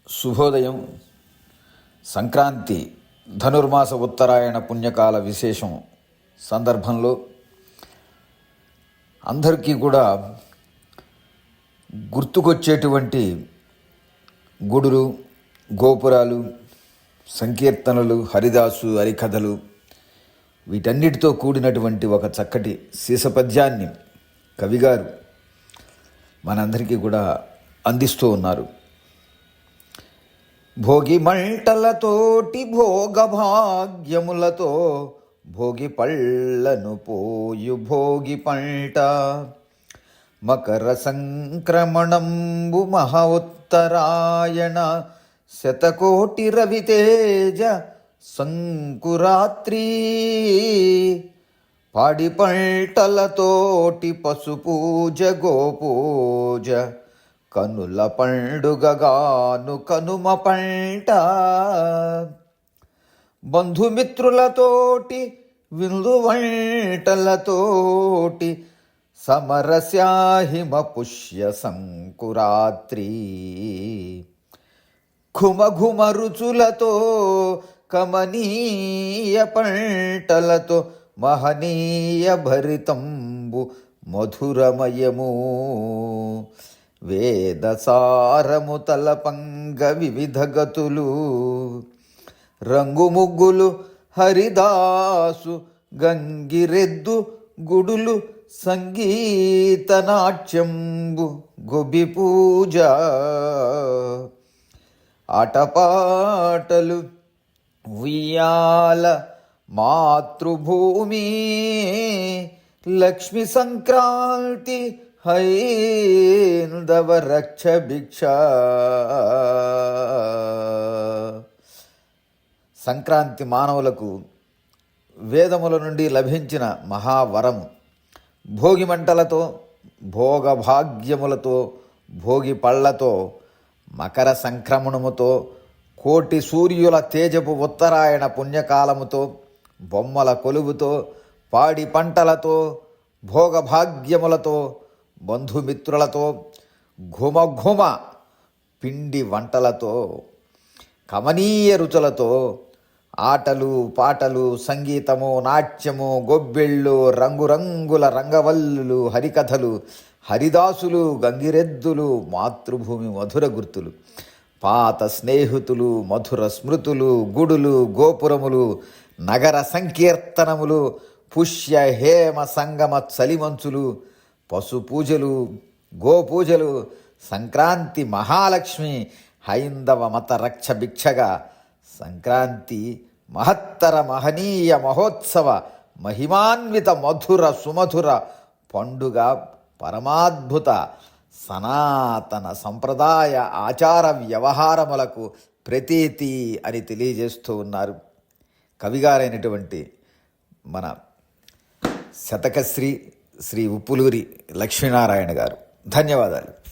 శుభోదయం. సంక్రాంతి ధనుర్మాస ఉత్తరాయణ పుణ్యకాల విశేషం సందర్భంలో అందరికీ కూడా గుర్తుకొచ్చేటువంటి గుడులు, గోపురాలు, సంకీర్తనలు, హరిదాసు, హరికథలు వీటన్నిటితో కూడినటువంటి ఒక చక్కటి సీసపద్యాన్ని కవిగారు మనందరికీ కూడా అందిస్తూ ఉన్నారు. భోగి మంటలతోటి భోగభాగ్యములతో భోగి పళ్ళను పోయు భోగి పంట, మకర సంక్రమణంబు మహా ఉత్తరాయణ శతకోటి రవితేజ సంకురాత్రి, పాడి పంటలతోటి పశుపూజ గోపూజ కనుల పండుగగాను కనుమ పంట, బంధుమిత్రులతోటి విందు వంటలతోటి సమరస్యాహిమ పుష్య సంకురాత్రి, ఘుమఘుమ రుచులతో కమనీయ పంటలతో మహనీయ భరితంబు మధురమయము, వేదసారము తలపంగ వివిధ గతులు, రంగు ముగ్గులు హరిదాసు గంగిరెద్దు గుడులు, సంగీత నాట్యంబు గొబ్బి పూజ, ఆటపాటలు ఉయ్యాల మాతృభూమి, లక్ష్మి సంక్రాంతి హైందవ రక్ష భిక్ష. సంక్రాంతి మానవులకు వేదముల నుండి లభించిన మహావరము. భోగి మంటలతో, భోగభాగ్యములతో, భోగి పళ్లతో, మకర సంక్రమణముతో, కోటి సూర్యుల తేజపు ఉత్తరాయణ పుణ్యకాలముతో, బొమ్మల కొలువుతో, పాడి పంటలతో, భోగభాగ్యములతో, బంధుమిత్రులతో, ఘుమఘుమ పిండి వంటలతో, కమనీయ రుచులతో, ఆటలు పాటలు, సంగీతము, నాట్యము, గొబ్బెళ్ళు, రంగురంగుల రంగవల్లులు, హరికథలు, హరిదాసులు, గంగిరెద్దులు, మాతృభూమి మధుర గుర్తులు, పాత స్నేహితులు, మధుర స్మృతులు, గుడులు, గోపురములు, నగర సంకీర్తనములు, పుష్య హేమ సంగమ చలిమంచులు, పశుపూజలు, గోపూజలు, సంక్రాంతి మహాలక్ష్మి హైందవ మత రక్ష భిక్షగా సంక్రాంతి మహత్తర మహనీయ మహోత్సవ మహిమాన్విత మధుర సుమధుర పండుగ, పరమాద్భుత సనాతన సంప్రదాయ ఆచార వ్యవహారములకు ప్రతీతి అని తెలియజేస్తూ ఉన్నారు కవిగారైనటువంటి మన శతకశ్రీ శ్రీ ఉప్పులూరి లక్ష్మీనారాయణ గారు. ధన్యవాదాలు.